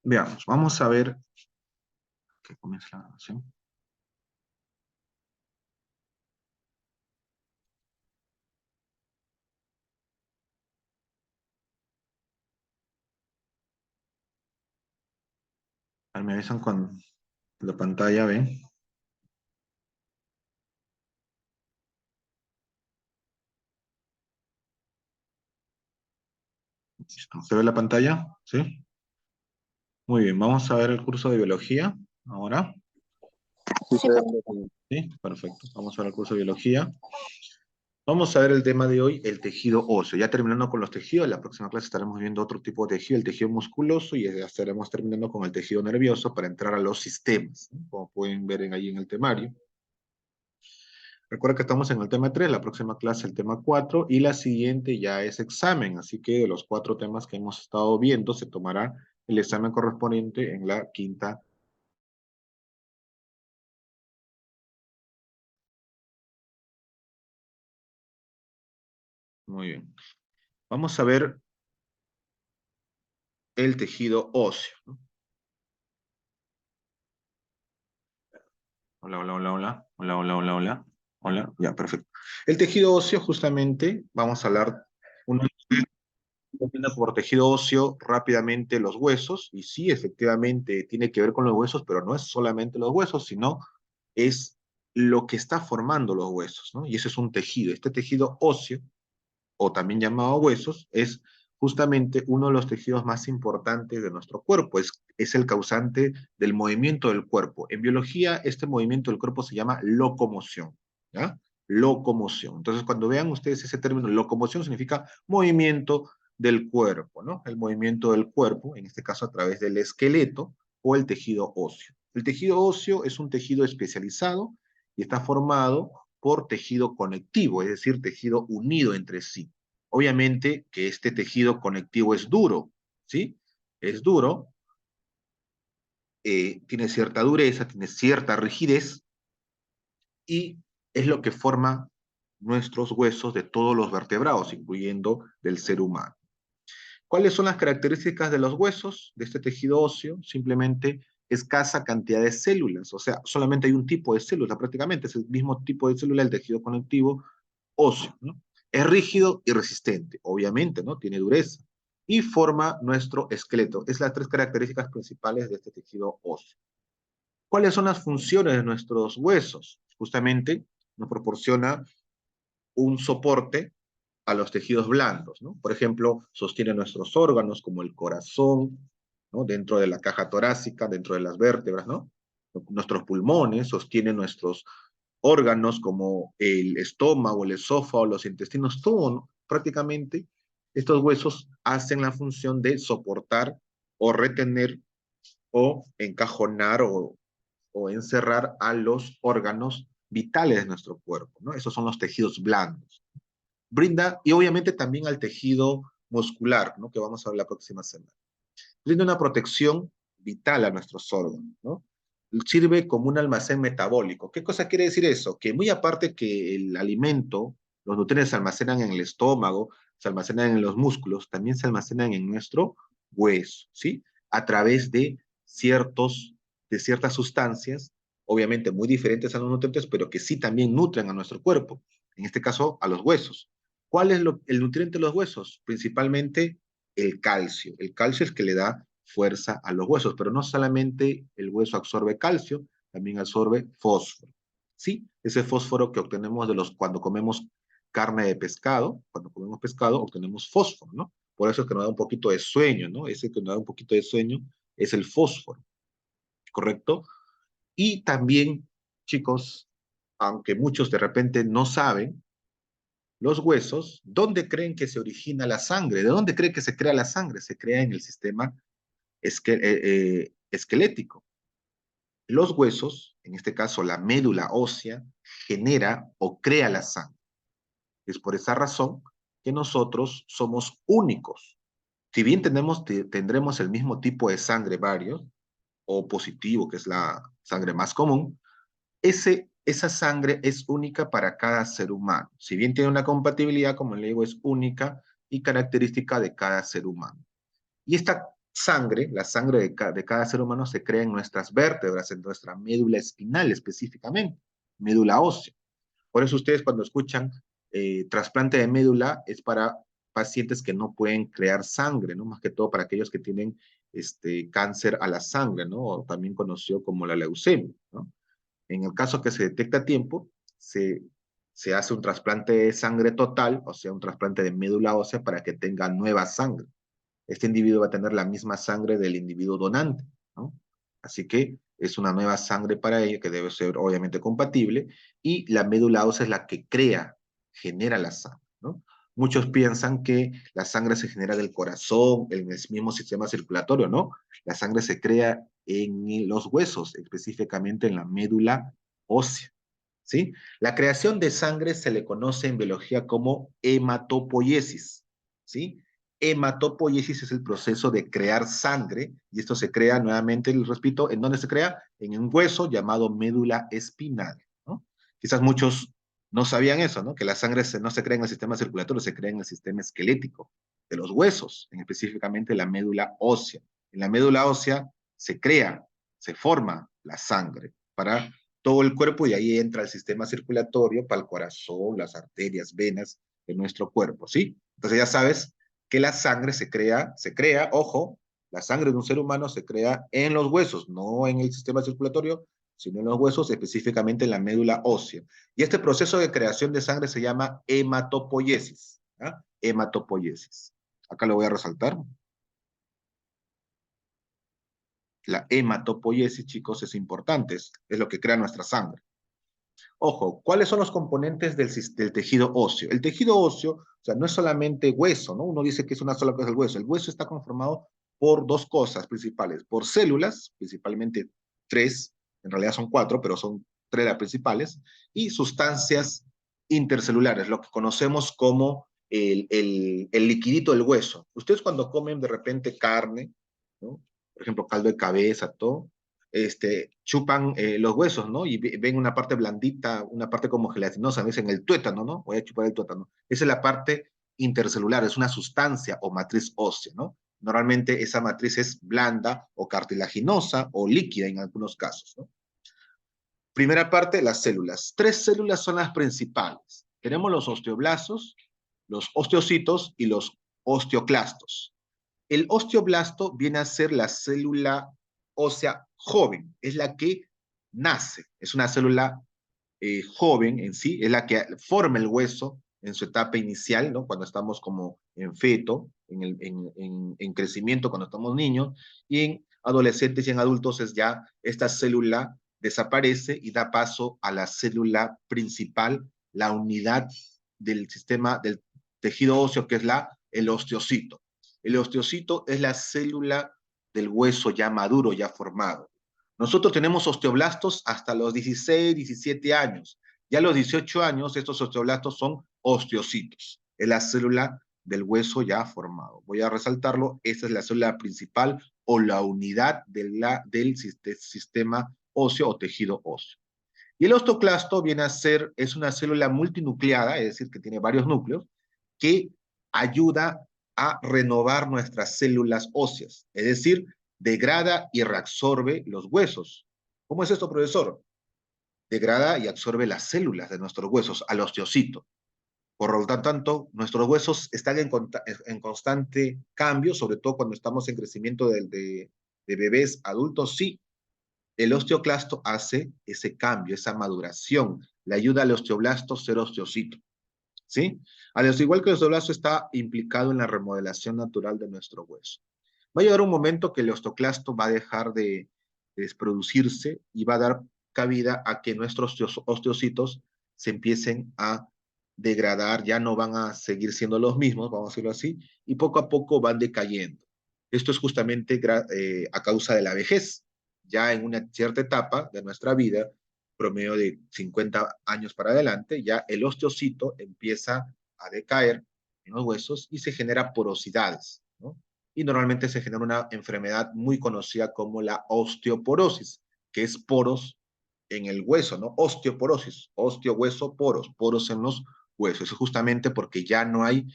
Veamos, vamos a ver que comienza la grabación. A ver, me avisan con la pantalla, ¿ven? ¿Se ve la pantalla? ¿Sí? Muy bien, vamos a ver el curso de biología ahora. Sí, Sí, perfecto. Vamos a ver el curso de biología. Vamos a ver el tema de hoy, el tejido óseo. Ya terminando con los tejidos, en la próxima clase estaremos viendo otro tipo de tejido, el tejido musculoso, y ya estaremos terminando con el tejido nervioso para entrar a los sistemas, ¿no? Como pueden ver ahí en el temario. Recuerda que estamos en el tema 3, la próxima clase el tema 4 y la siguiente ya es examen, así que de los 4 temas que hemos estado viendo se tomará el examen correspondiente en la quinta. Muy bien. Vamos a ver el tejido óseo, ¿no? Hola, hola, hola, hola, hola, hola, hola, hola, hola, ya, perfecto. El tejido óseo, justamente, vamos a hablar, uno entiende por tejido óseo rápidamente los huesos, y sí, efectivamente, tiene que ver con los huesos, pero no es solamente los huesos, sino es lo que está formando los huesos, ¿no? Y ese es un tejido. Este tejido óseo, o también llamado huesos, es justamente uno de los tejidos más importantes de nuestro cuerpo, es el causante del movimiento del cuerpo. En biología, este movimiento del cuerpo se llama locomoción, ¿ya? Locomoción. Entonces, cuando vean ustedes ese término, locomoción significa movimiento del cuerpo, ¿no? El movimiento del cuerpo, en este caso a través del esqueleto o el tejido óseo. El tejido óseo es un tejido especializado y está formado por tejido conectivo, es decir, tejido unido entre sí. Obviamente que este tejido conectivo es duro, ¿sí? Es duro, tiene cierta dureza, tiene cierta rigidez y es lo que forma nuestros huesos de todos los vertebrados, incluyendo del ser humano. ¿Cuáles son las características de los huesos de este tejido óseo? Simplemente escasa cantidad de células, o sea, solamente hay un tipo de célula prácticamente, es el mismo tipo de célula del tejido conectivo óseo, ¿no? Es rígido y resistente, obviamente, ¿no? Tiene dureza y forma nuestro esqueleto. Es las 3 características principales de este tejido óseo. ¿Cuáles son las funciones de nuestros huesos? Justamente nos proporciona un soporte a los tejidos blandos, ¿no? Por ejemplo, sostiene nuestros órganos como el corazón, ¿no? Dentro de la caja torácica, dentro de las vértebras, ¿no? Nuestros pulmones sostienen nuestros órganos como el estómago, el esófago, los intestinos, todo, ¿no? Prácticamente estos huesos hacen la función de soportar o retener o encajonar o encerrar a los órganos vitales de nuestro cuerpo, ¿no? Esos son los tejidos blandos. Brinda, y obviamente también al tejido muscular, ¿no? Que vamos a ver la próxima semana. Brinda una protección vital a nuestros órganos, ¿no? Sirve como un almacén metabólico. ¿Qué cosa quiere decir eso? Que muy aparte que el alimento, los nutrientes se almacenan en el estómago, se almacenan en los músculos, también se almacenan en nuestro hueso, ¿sí? A través de ciertas sustancias, obviamente muy diferentes a los nutrientes, pero que sí también nutren a nuestro cuerpo, en este caso a los huesos. ¿Cuál es el nutriente de los huesos? Principalmente el calcio. El calcio es que le da fuerza a los huesos, pero no solamente el hueso absorbe calcio, también absorbe fósforo. ¿Sí? Ese fósforo que obtenemos cuando comemos carne de pescado, cuando comemos pescado obtenemos fósforo, ¿no? Por eso es que nos da un poquito de sueño, ¿no? Ese que nos da un poquito de sueño es el fósforo, ¿correcto? Y también, chicos, aunque muchos de repente no saben, los huesos, ¿dónde creen que se origina la sangre? ¿De dónde creen que se crea la sangre? Se crea en el sistema esquelético. Los huesos, en este caso la médula ósea, genera o crea la sangre. Es por esa razón que nosotros somos únicos. Si bien tendremos el mismo tipo de sangre varios, o positivo, que es la sangre más común, esa sangre es única para cada ser humano. Si bien tiene una compatibilidad, como le digo, es única y característica de cada ser humano. Y esta sangre, la sangre de cada ser humano se crea en nuestras vértebras, en nuestra médula espinal específicamente, médula ósea. Por eso ustedes cuando escuchan trasplante de médula es para pacientes que no pueden crear sangre, ¿no? Más que todo para aquellos que tienen cáncer a la sangre, ¿no? O también conocido como la leucemia, ¿no? En el caso que se detecta a tiempo, se hace un trasplante de sangre total, o sea, un trasplante de médula ósea para que tenga nueva sangre. Este individuo va a tener la misma sangre del individuo donante, ¿no? Así que es una nueva sangre para ello que debe ser obviamente compatible y la médula ósea es la que crea, genera la sangre, ¿no? Muchos piensan que la sangre se genera del corazón, en el mismo sistema circulatorio, ¿no? La sangre se crea en los huesos, específicamente en la médula ósea, ¿sí? La creación de sangre se le conoce en biología como hematopoiesis, ¿sí? Hematopoiesis es el proceso de crear sangre y esto se crea nuevamente, les repito, ¿en dónde se crea? En un hueso llamado médula espinal, ¿no? Quizás muchos no sabían eso, ¿no? Que la sangre no se crea en el sistema circulatorio, se crea en el sistema esquelético de los huesos, en específicamente la médula ósea. En la médula ósea se crea, se forma la sangre para todo el cuerpo y ahí entra el sistema circulatorio para el corazón, las arterias, venas de nuestro cuerpo, ¿sí? Entonces ya sabes que la sangre se crea, ojo, la sangre de un ser humano se crea en los huesos, no en el sistema circulatorio, sino en los huesos, específicamente en la médula ósea. Y este proceso de creación de sangre se llama hematopoiesis, ¿eh? Hematopoiesis. Acá lo voy a resaltar. La hematopoiesis, chicos, es importante, es lo que crea nuestra sangre. Ojo, ¿cuáles son los componentes del tejido óseo? El tejido óseo, o sea, no es solamente hueso, ¿no? Uno dice que es una sola cosa el hueso. El hueso está conformado por dos cosas principales, por células, principalmente tres, en realidad son cuatro, pero son tres las principales, y sustancias intercelulares, lo que conocemos como el liquidito del hueso. Ustedes cuando comen de repente carne, ¿no? Por ejemplo, caldo de cabeza, todo, chupan los huesos, ¿no? Y ven una parte blandita, una parte como gelatinosa, dicen el tuétano, ¿no? Voy a chupar el tuétano. Esa es la parte intercelular, es una sustancia o matriz ósea, ¿no? Normalmente esa matriz es blanda o cartilaginosa o líquida en algunos casos, ¿no? Primera parte, las células. Tres células son las principales. Tenemos los osteoblastos, los osteocitos y los osteoclastos. El osteoblasto viene a ser la célula ósea joven, es la que nace, es una célula joven en sí, es la que forma el hueso en su etapa inicial, ¿no? Cuando estamos como en feto, en crecimiento, cuando estamos niños, y en adolescentes y en adultos es ya esta célula desaparece y da paso a la célula principal, la unidad del sistema del tejido óseo, que es el osteocito. El osteocito es la célula del hueso ya maduro, ya formado. Nosotros tenemos osteoblastos hasta los 16, 17 años. Ya a los 18 años, estos osteoblastos son osteocitos. Es la célula del hueso ya formado. Voy a resaltarlo. Esta es la célula principal o la unidad del sistema óseo o tejido óseo. Y el osteoclasto viene a ser, es una célula multinucleada, es decir, que tiene varios núcleos, que ayuda a renovar nuestras células óseas, es decir, degrada y reabsorbe los huesos. ¿Cómo es esto, profesor? Degrada y absorbe las células de nuestros huesos al osteocito. Por lo tanto, nuestros huesos están en constante cambio, sobre todo cuando estamos en crecimiento de bebés adultos, sí. El osteoclasto hace ese cambio, esa maduración, le ayuda al osteoblasto a ser osteocito, ¿sí? Al igual que el osteoblasto está implicado en la remodelación natural de nuestro hueso. Va a llegar un momento que el osteoclasto va a dejar de producirse y va a dar cabida a que nuestros osteocitos se empiecen a degradar, ya no van a seguir siendo los mismos, vamos a decirlo así, y poco a poco van decayendo. Esto es justamente a causa de la vejez. Ya en una cierta etapa de nuestra vida, promedio de 50 años para adelante, ya el osteocito empieza a decaer en los huesos y se genera porosidades, ¿no? Y normalmente se genera una enfermedad muy conocida como la osteoporosis, que es poros en el hueso, ¿no? Osteoporosis, osteohueso, poros, poros en los huesos. Eso es justamente porque ya no hay,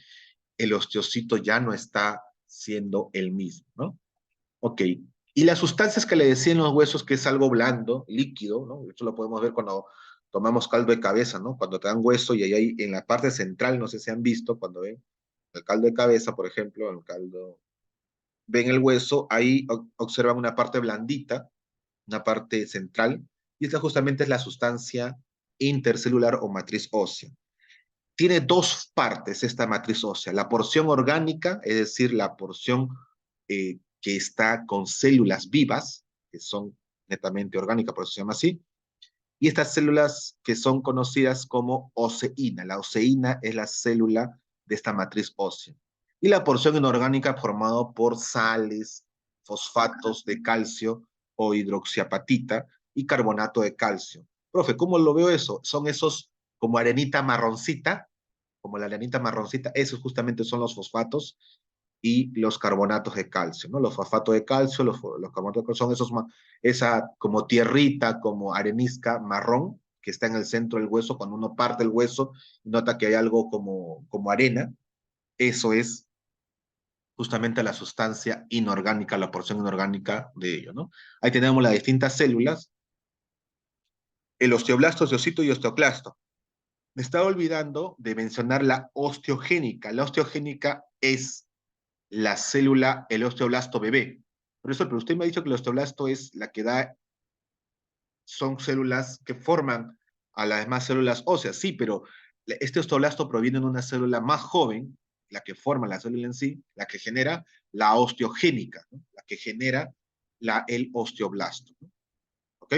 el osteocito ya no está siendo el mismo, ¿no? Ok. Y las sustancias que le decían los huesos, que es algo blando, líquido, ¿no? Esto lo podemos ver cuando tomamos caldo de cabeza, ¿no? Cuando te dan hueso y ahí hay, en la parte central, no sé si han visto, cuando ven el caldo de cabeza, por ejemplo, el caldo, ven el hueso, ahí observan una parte blandita, una parte central, y esta justamente es la sustancia intercelular o matriz ósea. Tiene dos partes esta matriz ósea, la porción orgánica, es decir, la porción que está con células vivas, que son netamente orgánicas, por eso se llama así, y estas células que son conocidas como oseína. La oseína es la célula de esta matriz ósea. Y la porción inorgánica formada por sales, fosfatos de calcio o hidroxiapatita y carbonato de calcio. Profe, ¿cómo lo veo eso? Son esos como arenita marroncita, como la arenita marroncita, esos justamente son los fosfatos y los carbonatos de calcio, ¿no? Los fosfatos de calcio, los carbonatos de calcio son esos, esa como tierrita, como arenisca marrón que está en el centro del hueso, cuando uno parte el hueso y nota que hay algo como arena, eso es justamente la sustancia inorgánica, la porción inorgánica de ello, ¿no? Ahí tenemos las distintas células, el osteoblasto, osteocito y osteoclasto. Me estaba olvidando de mencionar la osteogénica. La osteogénica es la célula, el osteoblasto bebé. Por eso, pero usted me ha dicho que el osteoblasto es la que da, son células que forman a las demás células óseas. Sí, pero este osteoblasto proviene de una célula más joven, la que forma la célula en sí, la que genera la osteogénica, ¿no? La que genera el osteoblasto, ¿no? ¿Ok?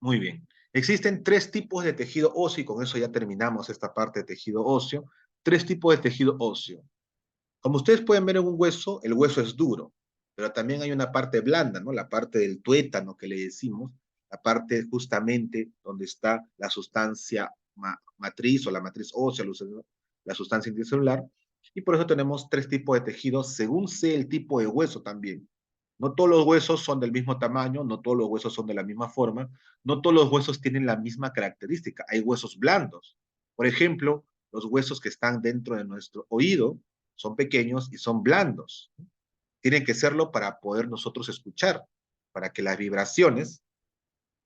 Muy bien. Existen tres tipos de tejido óseo, y con eso ya terminamos esta parte de tejido óseo. Tres tipos de tejido óseo. Como ustedes pueden ver en un hueso, el hueso es duro, pero también hay una parte blanda, ¿no? La parte del tuétano que le decimos, la parte justamente donde está la sustancia matriz o la matriz ósea, la sustancia intracelular, y por eso tenemos tres tipos de tejidos según sea el tipo de hueso también. No todos los huesos son del mismo tamaño, no todos los huesos son de la misma forma, no todos los huesos tienen la misma característica. Hay huesos blandos. Por ejemplo, los huesos que están dentro de nuestro oído son pequeños y son blandos. Tienen que serlo para poder nosotros escuchar, para que las vibraciones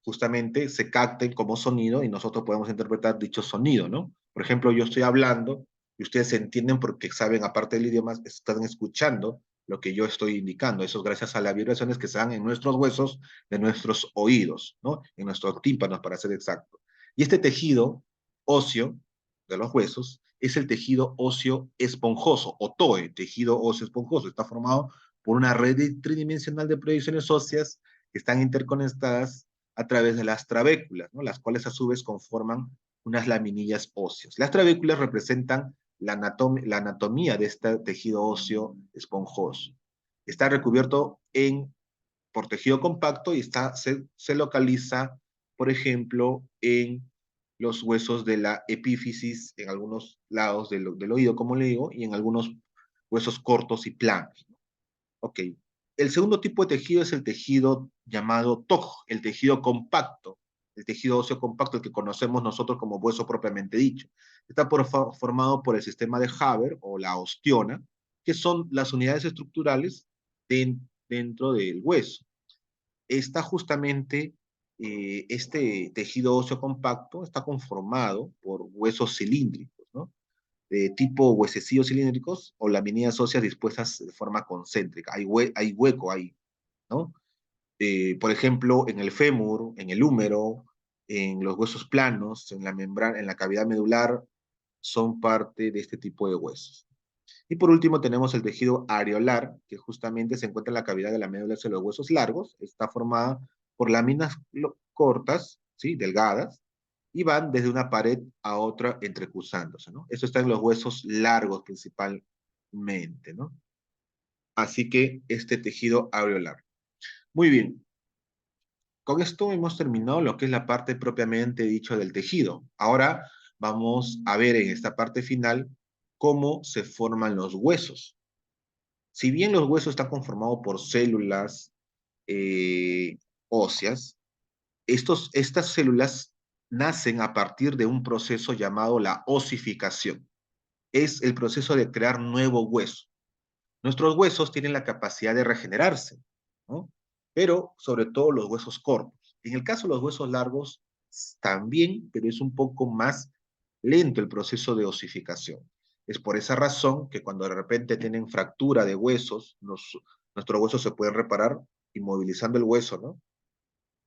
justamente se capten como sonido y nosotros podemos interpretar dicho sonido, ¿no? Por ejemplo, yo estoy hablando y ustedes entienden porque saben, aparte del idioma, están escuchando lo que yo estoy indicando. Eso es gracias a las vibraciones que se dan en nuestros huesos, de nuestros oídos, ¿no? En nuestros tímpanos, para ser exacto. Y este tejido óseo de los huesos es el tejido óseo esponjoso, o TOE, tejido óseo esponjoso. Está formado por una red tridimensional de proyecciones óseas que están interconectadas a través de las trabéculas, ¿no? Las cuales a su vez conforman unas laminillas óseas. Las trabéculas representan la anatomía de este tejido óseo esponjoso. Está recubierto por tejido compacto y se localiza, por ejemplo, en los huesos de la epífisis, en algunos lados del oído, como le digo, y en algunos huesos cortos y planos. Ok. El segundo tipo de tejido es el tejido llamado TOJ, el tejido compacto, el tejido óseo compacto, el que conocemos nosotros como hueso propiamente dicho. Está formado por el sistema de Haber o la osteona, que son las unidades estructurales dentro del hueso. Está justamente, este tejido óseo compacto está conformado por huesos cilíndricos, ¿no? De tipo huesecillos cilíndricos o laminillas óseas dispuestas de forma concéntrica. Hay hueco ahí, ¿no? Por ejemplo, en el fémur, en el húmero, en los huesos planos, en la membrana, en la cavidad medular, son parte de este tipo de huesos. Y por último tenemos el tejido areolar, que justamente se encuentra en la cavidad de la médula de los huesos largos. Está formada por láminas cortas, ¿sí? Delgadas, y van desde una pared a otra entrecruzándose, ¿no? Eso está en los huesos largos principalmente, ¿no? Así que este tejido areolar. Muy bien. Con esto hemos terminado lo que es la parte propiamente dicho del tejido. Ahora vamos a ver en esta parte final cómo se forman los huesos. Si bien los huesos están conformados por células eh, óseas, estas células nacen a partir de un proceso llamado la osificación. Es el proceso de crear nuevo hueso. Nuestros huesos tienen la capacidad de regenerarse, ¿no? Pero sobre todo los huesos cortos. En el caso de los huesos largos, también, pero es un poco más lento el proceso de osificación. Es por esa razón que cuando de repente tienen fractura de huesos, nuestros huesos se pueden reparar inmovilizando el hueso, ¿no?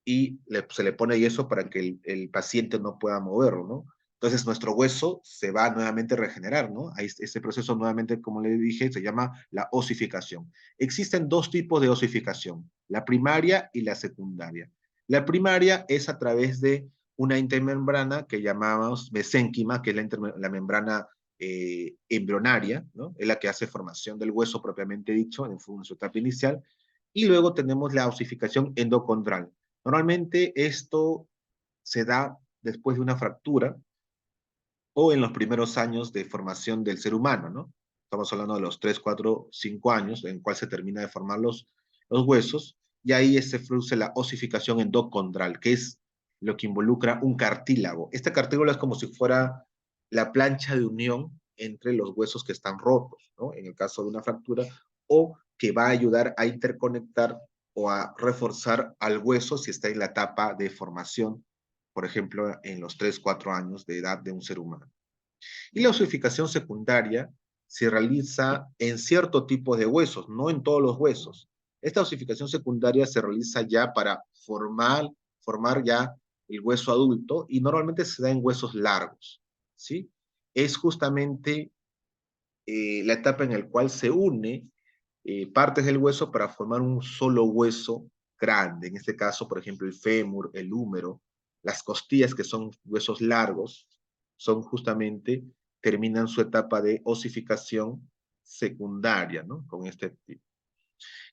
Y se le pone yeso para que el paciente no pueda moverlo, ¿no? Entonces nuestro hueso se va nuevamente a regenerar, ¿no? Ahí, ese proceso nuevamente, como le dije, se llama la osificación. Existen dos tipos de osificación, la primaria y la secundaria. La primaria es a través de una intermembrana que llamamos mesénquima, que es la membrana embrionaria, ¿no? Es la que hace formación del hueso propiamente dicho en su etapa inicial. Y luego tenemos la osificación endocondral. Normalmente esto se da después de una fractura o en los primeros años de formación del ser humano, ¿no? Estamos hablando de los 3, 4, 5 años en cual se termina de formar los huesos y ahí se produce la osificación endocondral, que es lo que involucra un cartílago. Este cartílago es como si fuera la plancha de unión entre los huesos que están rotos, ¿no? En el caso de una fractura, o que va a ayudar a interconectar o a reforzar al hueso si está en la etapa de formación, por ejemplo, en los 3, 4 años de edad de un ser humano. Y la osificación secundaria se realiza en cierto tipo de huesos, no en todos los huesos. Esta osificación secundaria se realiza ya para formar ya el hueso adulto y normalmente se da en huesos largos, ¿sí? Es justamente la etapa en la cual se une partes del hueso para formar un solo hueso grande. En este caso, por ejemplo, el fémur, el húmero, las costillas, que son huesos largos, son justamente, terminan su etapa de osificación secundaria, ¿no? Con este tipo.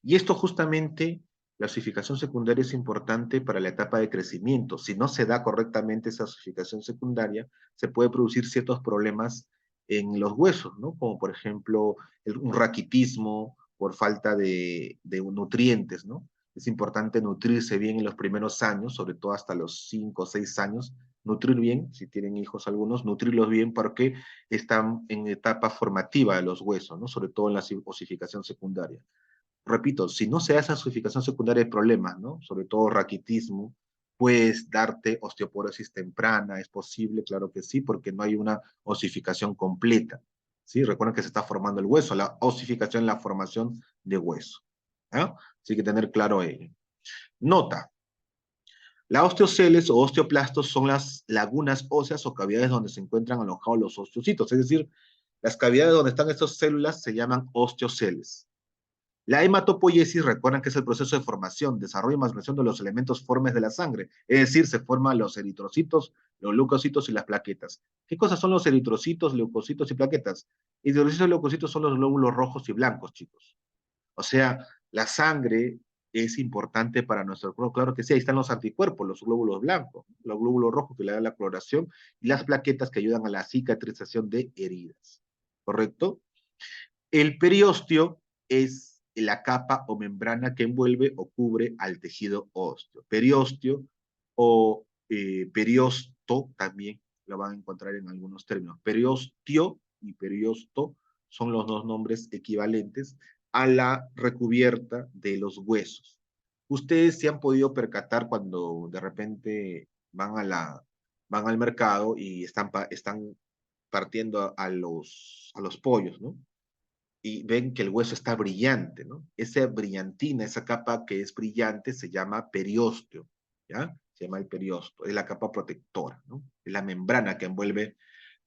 Y esto justamente, la osificación secundaria es importante para la etapa de crecimiento. Si no se da correctamente esa osificación secundaria, se puede producir ciertos problemas en los huesos, ¿no? Como por ejemplo un raquitismo por falta de nutrientes, ¿no? Es importante nutrirse bien en los primeros años, sobre todo hasta los 5 o 6 años, nutrir bien, si tienen hijos algunos, nutrirlos bien porque están en etapa formativa de los huesos, ¿no? Sobre todo en la osificación secundaria. Repito, si no se hace osificación secundaria hay problemas, ¿no? Sobre todo raquitismo, puedes darte osteoporosis temprana, es posible, claro que sí, porque no hay una osificación completa, ¿sí? Recuerden que se está formando el hueso, la osificación es la formación de hueso, ¿eh? Así que tener claro ello. Nota, la osteoceles o osteoplastos son las lagunas óseas o cavidades donde se encuentran alojados los osteocitos, es decir, las cavidades donde están estas células se llaman osteoceles. La hematopoiesis, recuerdan que es el proceso de formación, desarrollo y maduración de los elementos formes de la sangre, es decir, se forman los eritrocitos, los leucocitos y las plaquetas. ¿Qué cosas son los eritrocitos, leucocitos y plaquetas? Eritrocitos y leucocitos son los glóbulos rojos y blancos, chicos. O sea, la sangre es importante para nuestro cuerpo. Claro que sí, ahí están los anticuerpos, los glóbulos blancos, los glóbulos rojos que le dan la coloración y las plaquetas que ayudan a la cicatrización de heridas. ¿Correcto? El periósteo es la capa o membrana que envuelve o cubre al tejido óseo. Periósteo o periosto también lo van a encontrar en algunos términos. Periostio y periosto son los dos nombres equivalentes a la recubierta de los huesos. Ustedes se han podido percatar cuando de repente van al mercado y están partiendo a los pollos, ¿no? Y ven que el hueso está brillante, ¿no? Esa brillantina, esa capa que es brillante se llama periósteo, ¿ya? Se llama el periósteo, es la capa protectora, ¿no? Es la membrana que envuelve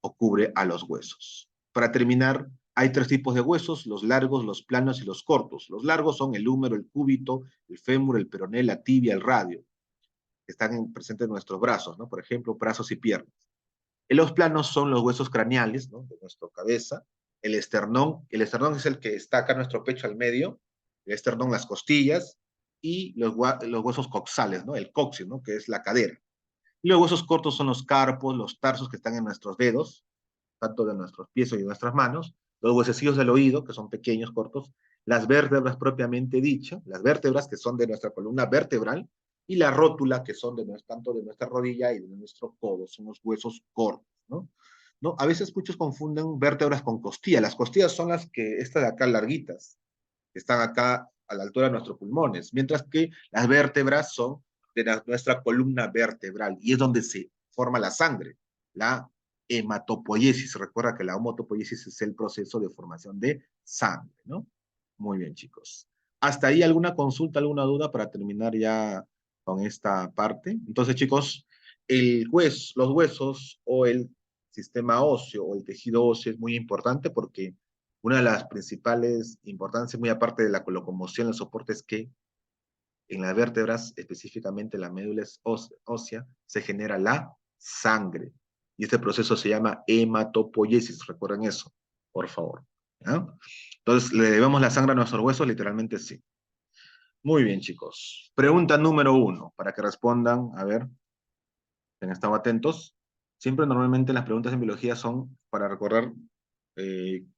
o cubre a los huesos. Para terminar, hay tres tipos de huesos, los largos, los planos y los cortos. Los largos son el húmero, el cúbito, el fémur, el peroné, la tibia, el radio, que están presentes en nuestros brazos, ¿no? Por ejemplo, brazos y piernas. En los planos son los huesos craneales, ¿no? De nuestra cabeza. El esternón es el que está acá en nuestro pecho al medio, el esternón las costillas y los huesos coxales, ¿no? El coxis, ¿no? Que es la cadera. Y los huesos cortos son los carpos, los tarsos que están en nuestros dedos, tanto de nuestros pies y de nuestras manos, los huesecillos del oído, que son pequeños, cortos, las vértebras propiamente dichas, las vértebras que son de nuestra columna vertebral, y la rótula, que son tanto de nuestra rodilla y de nuestro codo, son los huesos cortos, ¿no? ¿No? A veces muchos confunden vértebras con costillas. Las costillas son las que, estas de acá larguitas, que están acá a la altura de nuestros pulmones, mientras que las vértebras son de nuestra columna vertebral y es donde se forma la sangre, la hematopoiesis. Recuerda que la hematopoiesis es el proceso de formación de sangre, ¿no? Muy bien, chicos. ¿Hasta ahí alguna consulta, alguna duda para terminar ya con esta parte? Entonces, chicos, los huesos o el sistema óseo o el tejido óseo es muy importante porque una de las principales importancias, muy aparte de la locomoción, el soporte, es que en las vértebras, específicamente en la médula ósea, se genera la sangre. Y este proceso se llama hematopoiesis. Recuerden eso, por favor. ¿Ya? Entonces, ¿le debemos la sangre a nuestros huesos? Literalmente sí. Muy bien, chicos. Pregunta número 1, para que respondan, a ver, han estado atentos. Siempre normalmente las preguntas en biología son para recordar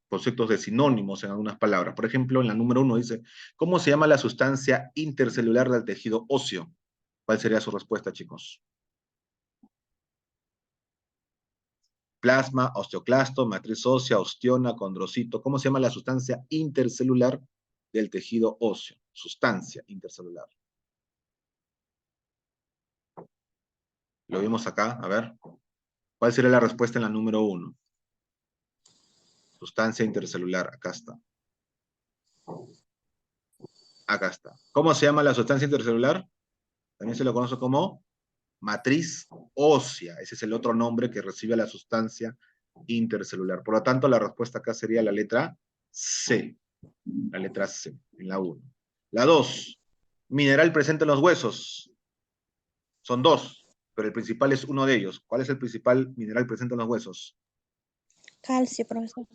conceptos de sinónimos en algunas palabras. Por ejemplo, en la número 1 dice, ¿cómo se llama la sustancia intercelular del tejido óseo? ¿Cuál sería su respuesta, chicos? Plasma, osteoclasto, matriz ósea, osteona, condrocito. ¿Cómo se llama la sustancia intercelular del tejido óseo? Sustancia intercelular. Lo vimos acá, a ver. ¿Cuál sería la respuesta en la número 1? Sustancia intercelular, acá está. Acá está. ¿Cómo se llama la sustancia intercelular? También se lo conoce como matriz ósea. Ese es el otro nombre que recibe la sustancia intercelular. Por lo tanto, la respuesta acá sería la letra C. La letra C, en la 1. La 2. Mineral presente en los huesos. Son dos, pero el principal es uno de ellos. ¿Cuál es el principal mineral presente en los huesos? Calcio, profesor.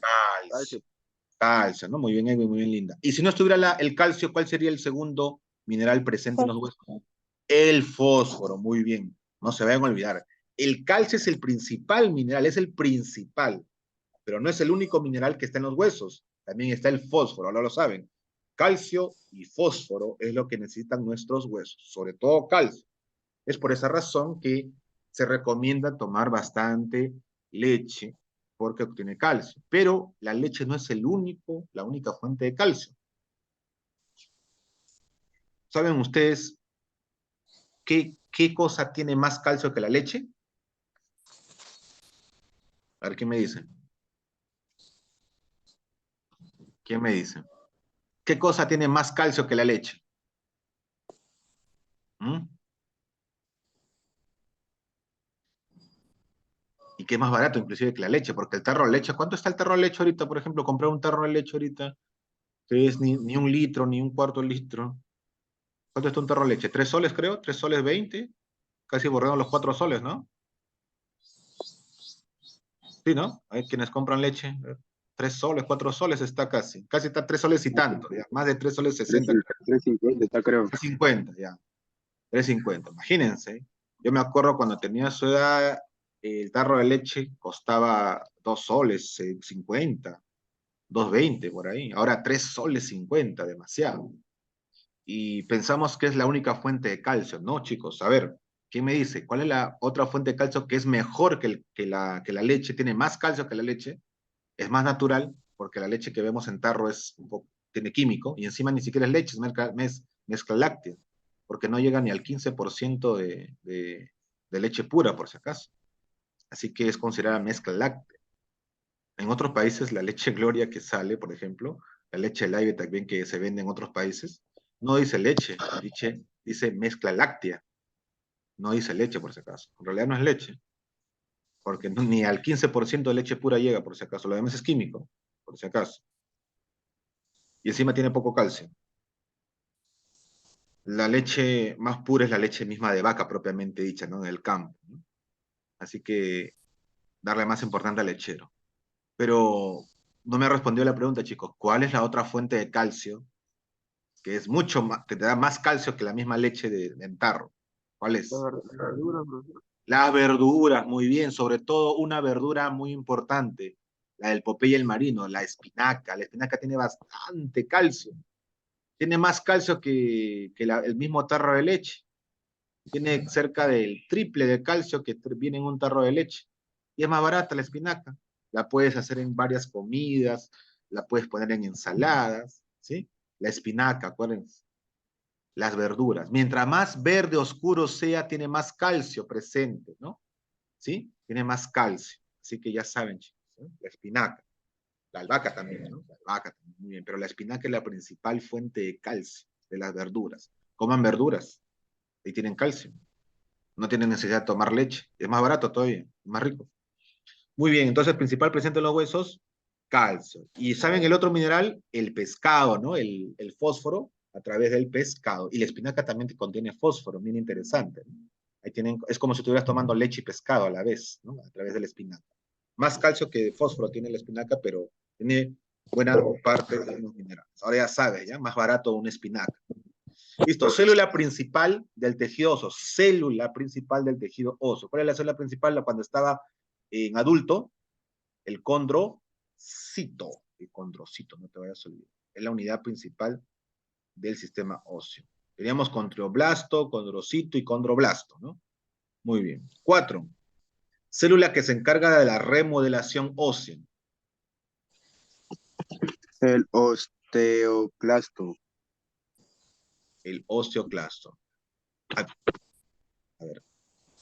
Calcio. Calcio, ¿no? Muy bien, muy bien, linda. Y si no estuviera el calcio, ¿cuál sería el segundo mineral presente en los huesos? El fósforo, muy bien. No se vayan a olvidar. El calcio es el principal mineral, es el principal, pero no es el único mineral que está en los huesos. También está el fósforo, ahora lo saben. Calcio y fósforo es lo que necesitan nuestros huesos, sobre todo calcio. Es por esa razón que se recomienda tomar bastante leche porque obtiene calcio. Pero la leche no es la única fuente de calcio. ¿Saben ustedes qué cosa tiene más calcio que la leche? A ver, ¿qué me dicen? ¿Quién me dice? ¿Qué cosa tiene más calcio que la leche? ¿Mm? Y que es más barato inclusive que la leche, porque el tarro de leche, ¿cuánto está el tarro de leche ahorita? Por ejemplo, comprar un tarro de leche ahorita, que es ni un litro, ni un cuarto de litro. ¿Cuánto está un tarro de leche? ¿3 soles, creo? ¿3 soles 20? Casi borrando los 4 soles, ¿no? Sí, ¿no? Hay quienes compran leche. 3 soles, 4 soles está casi. Casi está 3 soles y tanto, ya. Más de 3 soles 60. 3.50 está, creo. 3.50, ya. 3.50. Imagínense. Yo me acuerdo cuando tenía su edad, el tarro de leche costaba 2 soles 50, 2.20 por ahí. Ahora 3 soles 50, demasiado. Y pensamos que es la única fuente de calcio. No, chicos, a ver, ¿quién me dice? ¿Cuál es la otra fuente de calcio que es mejor que la leche? Tiene más calcio que la leche, es más natural, porque la leche que vemos en tarro tiene químico, y encima ni siquiera es leche, es mezcla láctea, porque no llega ni al 15% de leche pura, por si acaso. Así que es considerada mezcla láctea. En otros países, la leche Gloria que sale, por ejemplo, la leche Live también que se vende en otros países, no dice leche, dice mezcla láctea, no dice leche, por si acaso. En realidad no es leche, porque ni al 15% de leche pura llega, por si acaso. Lo demás es químico, por si acaso. Y encima tiene poco calcio. La leche más pura es la leche misma de vaca, propiamente dicha, ¿no? En el campo, ¿no? Así que darle más importante al lechero. Pero no me respondió la pregunta, chicos. ¿Cuál es la otra fuente de calcio que es mucho más, que te da más calcio que la misma leche de tarro? ¿Cuál es? La verdura, profesor. Las verduras, muy bien, sobre todo una verdura muy importante, la del Popeye el marino, la espinaca. La espinaca tiene bastante calcio, tiene más calcio que el mismo tarro de leche, tiene cerca del triple de calcio que viene en un tarro de leche, y es más barata la espinaca, la puedes hacer en varias comidas, la puedes poner en ensaladas, ¿sí? La espinaca, acuérdense. Las verduras. Mientras más verde oscuro sea, tiene más calcio presente, ¿no? ¿Sí? Tiene más calcio. Así que ya saben, chicos, ¿no? La espinaca. La albahaca también, ¿no? La albahaca también, muy bien. Pero la espinaca es la principal fuente de calcio de las verduras. Coman verduras. Ahí tienen calcio. No tienen necesidad de tomar leche. Es más barato todavía, más rico. Muy bien, entonces principal presente en los huesos, calcio. Y ¿saben el otro mineral? El pescado, ¿no? El fósforo a través del pescado. Y la espinaca también contiene fósforo, bien interesante, ¿no? Ahí tienen, es como si estuvieras tomando leche y pescado a la vez, ¿no? A través de la espinaca. Más calcio que fósforo tiene la espinaca, pero tiene buena parte de los minerales. Ahora ya sabes, ¿ya? Más barato una espinaca. Listo, célula principal del tejido óseo. Célula principal del tejido óseo. ¿Cuál es la célula principal? Cuando estaba en adulto, el condrocito. El condrocito, no te vayas a olvidar. Es la unidad principal del sistema óseo. Teníamos condroblasto, condrocito y condroblasto, ¿no? Muy bien. 4. Célula que se encarga de la remodelación ósea. El osteoclasto. El osteoclasto. A ver,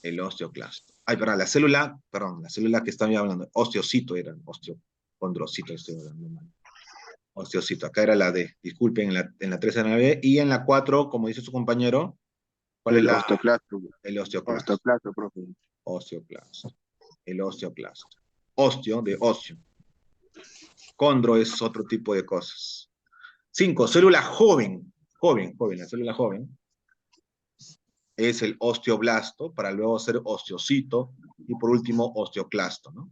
el osteoclasto. Ay, perdón, la célula que estaba hablando, osteocito era, osteocondrocito, estoy hablando mal. Osteocito, acá era la D, disculpen, en la 3 era la B, y en la 4, como dice su compañero, ¿cuál es El la? osteoclasto. El osteoclasto. Osteoclasto, profe. Osteoclasto. El osteoclasto. Osteo, de ocio. Condro es otro tipo de cosas. 5, célula joven. Joven, la célula joven es el osteoblasto, para luego ser osteocito, y por último, osteoclasto, ¿no?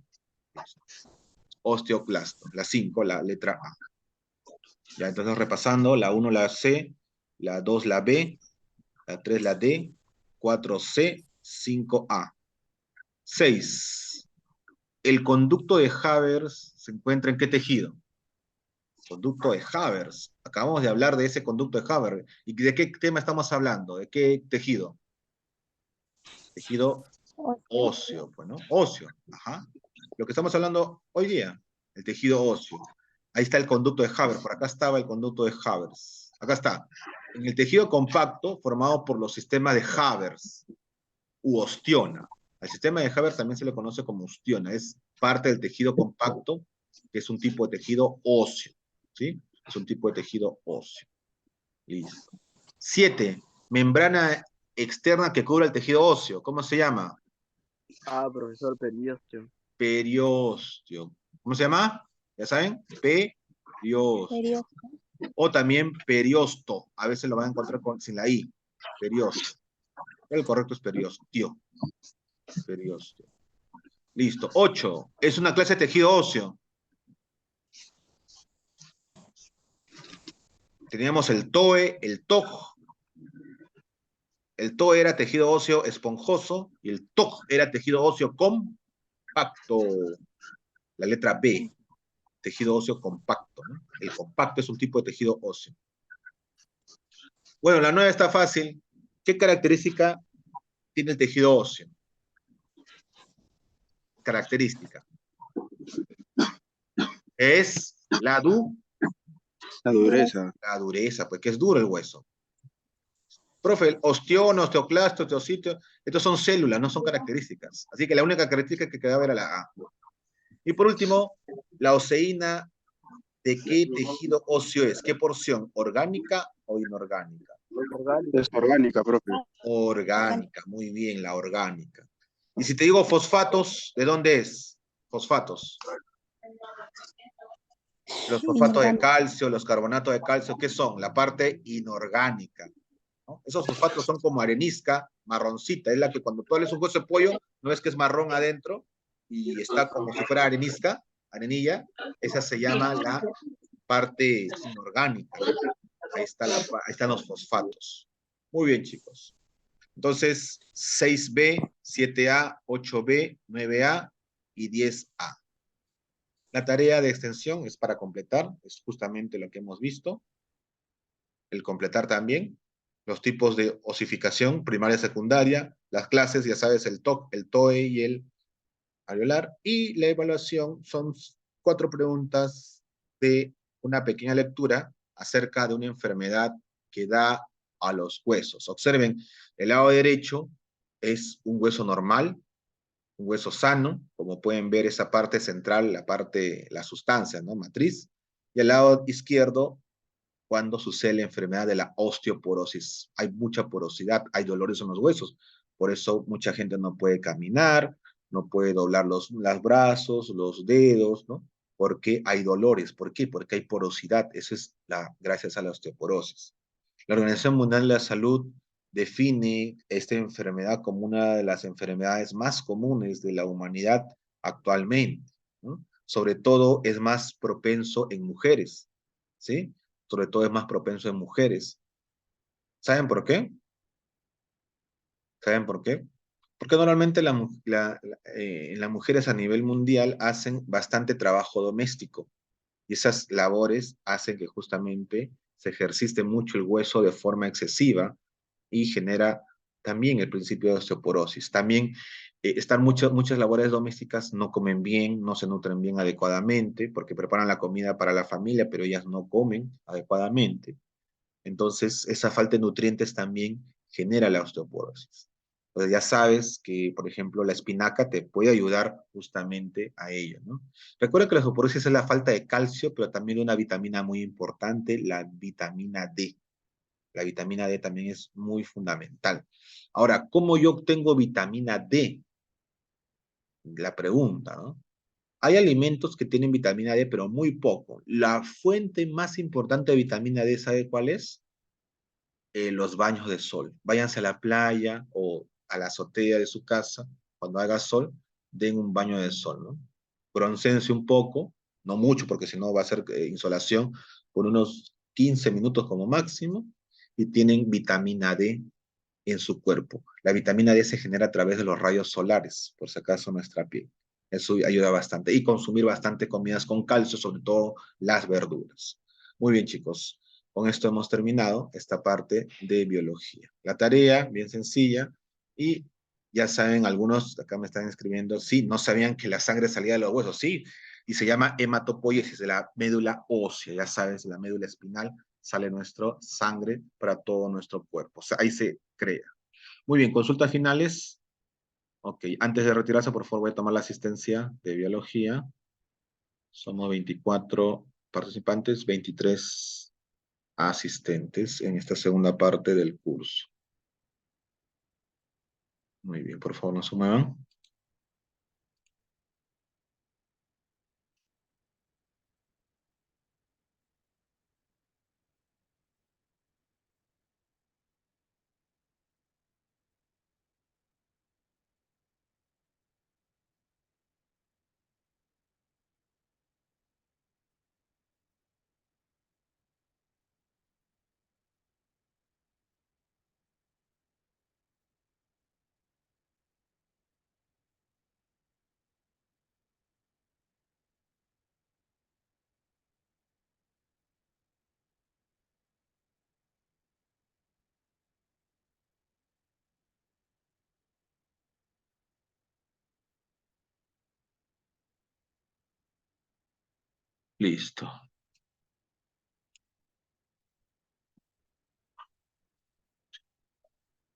Osteoclasto, la 5, la letra A. Ya, entonces repasando, la 1 la C, la 2 la B, la 3 la D, 4 C, 5 A. 6. El conducto de Havers se encuentra en qué tejido? Conducto de Havers. Acabamos de hablar de ese conducto de Havers. ¿Y de qué tema estamos hablando? ¿De qué tejido? Tejido Óseo. óseo, pues, ¿no? Óseo, ajá. Lo que estamos hablando hoy día, el tejido óseo. Ahí está el conducto de Havers, por acá estaba el conducto de Havers. Acá está. En el tejido compacto, formado por los sistemas de Havers, u ostiona. Al sistema de Havers también se le conoce como ostiona, es parte del tejido compacto, que es un tipo de tejido óseo, ¿sí? Es un tipo de tejido óseo. Listo. 7. Membrana externa que cubre el tejido óseo. ¿Cómo se llama? Ah, profesor, periósteo. Periostio. ¿Cómo se llama? ¿Ya saben? Periostio. Periodo. O también periosto. A veces lo van a encontrar sin la I. Periosto. El correcto es periostio. Periostio. Listo. 8. Es una clase de tejido óseo. Teníamos el TOE, el TOG. El TOE era tejido óseo esponjoso y el TOG era tejido óseo compacto. La letra B, tejido óseo compacto, ¿no? El compacto es un tipo de tejido óseo. Bueno, la 9 está fácil. ¿Qué característica tiene el tejido óseo? Característica. Es la La dureza, pues que es duro el hueso. Profe, el osteón, osteoclasto, osteocito, estos son células, no son características. Así que la única característica que quedaba era la A. Y por último, la oseína, ¿de qué tejido óseo es? ¿Qué porción? ¿Orgánica o inorgánica? Es orgánica, profe. Orgánica, muy bien, la orgánica. Y si te digo fosfatos, ¿de dónde es? Fosfatos. Los fosfatos de Inorgánico. calcio, los carbonatos de calcio, ¿qué son? La parte inorgánica, ¿no? Esos fosfatos son como arenisca, marroncita, es la que cuando tú haces un hueso de pollo, no es que es marrón adentro y está como si fuera arenisca, arenilla, esa se llama la parte inorgánica, ¿no? Ahí están los fosfatos. Muy bien, chicos. Entonces, 6B, 7A, 8B, 9A y 10A. La tarea de extensión es para completar, es justamente lo que hemos visto. El completar también. Los tipos de osificación, primaria, secundaria. Las clases, ya sabes, el TOC, el TOE y el alveolar. Y la evaluación son 4 preguntas de una pequeña lectura acerca de una enfermedad que da a los huesos. Observen, el lado derecho es un hueso normal, un hueso sano, como pueden ver esa parte central, la sustancia, ¿no? Matriz, y el lado izquierdo cuando sucede la enfermedad de la osteoporosis. Hay mucha porosidad, hay dolores en los huesos, por eso mucha gente no puede caminar, no puede doblar los brazos, los dedos, ¿no? Porque hay dolores. ¿Por qué? Porque hay porosidad. Eso es gracias a la osteoporosis. La Organización Mundial de la Salud define esta enfermedad como una de las enfermedades más comunes de la humanidad actualmente, ¿no? Sobre todo es más propenso en mujeres, ¿sí? Sobre todo es más propenso en mujeres. ¿Saben por qué? ¿Saben por qué? Porque normalmente las mujeres a nivel mundial hacen bastante trabajo doméstico y esas labores hacen que justamente se ejercite mucho el hueso de forma excesiva y genera también el principio de osteoporosis. También están muchas labores domésticas, no comen bien, no se nutren bien adecuadamente, porque preparan la comida para la familia, pero ellas no comen adecuadamente. Entonces, esa falta de nutrientes también genera la osteoporosis. Entonces, ya sabes que, por ejemplo, la espinaca te puede ayudar justamente a ello, ¿no? Recuerda que la osteoporosis es la falta de calcio, pero también de una vitamina muy importante, la vitamina D. La vitamina D también es muy fundamental. Ahora, ¿cómo yo obtengo vitamina D? La pregunta, ¿no? Hay alimentos que tienen vitamina D, pero muy poco. La fuente más importante de vitamina D, ¿sabe cuál es? Los baños de sol. Váyanse a la playa o a la azotea de su casa, cuando haga sol, den un baño de sol, ¿no? Broncéense un poco, no mucho, porque si no va a ser insolación, por unos 15 minutos como máximo, y tienen vitamina D en su cuerpo. La vitamina D se genera a través de los rayos solares, por si acaso nuestra piel. Eso ayuda bastante. Y consumir bastante comidas con calcio, sobre todo las verduras. Muy bien, chicos. Con esto hemos terminado esta parte de biología. La tarea, bien sencilla, y ya saben, algunos acá me están escribiendo, sí, no sabían que la sangre salía de los huesos, sí, y se llama hematopoiesis de la médula ósea, ya sabes, la médula espinal sale nuestra sangre para todo nuestro cuerpo, o sea, ahí se crea. Muy bien, consultas finales. Ok, antes de retirarse, por favor, voy a tomar la asistencia de biología. Somos 24 participantes, 23 asistentes en esta segunda parte del curso. Muy bien, por favor, no se muevan. Listo.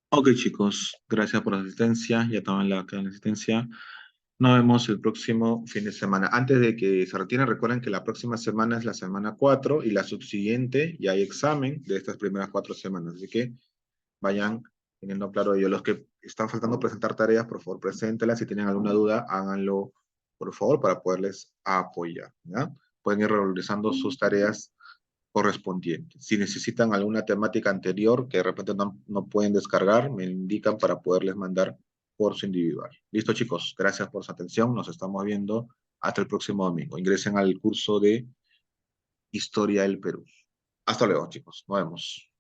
Ok, chicos, gracias por la asistencia. Ya toman la asistencia. Nos vemos el próximo fin de semana. Antes de que se retiren, recuerden que la próxima semana es la semana 4 y la subsiguiente ya hay examen de estas primeras 4 semanas. Así que vayan teniendo claro ello. Los que están faltando presentar tareas, por favor, preséntelas. Si tienen alguna duda, háganlo, por favor, para poderles apoyar, ¿ya? Pueden ir realizando sus tareas correspondientes. Si necesitan alguna temática anterior que de repente no pueden descargar, me indican para poderles mandar por su individual. Listo, chicos. Gracias por su atención. Nos estamos viendo hasta el próximo domingo. Ingresen al curso de Historia del Perú. Hasta luego, chicos. Nos vemos.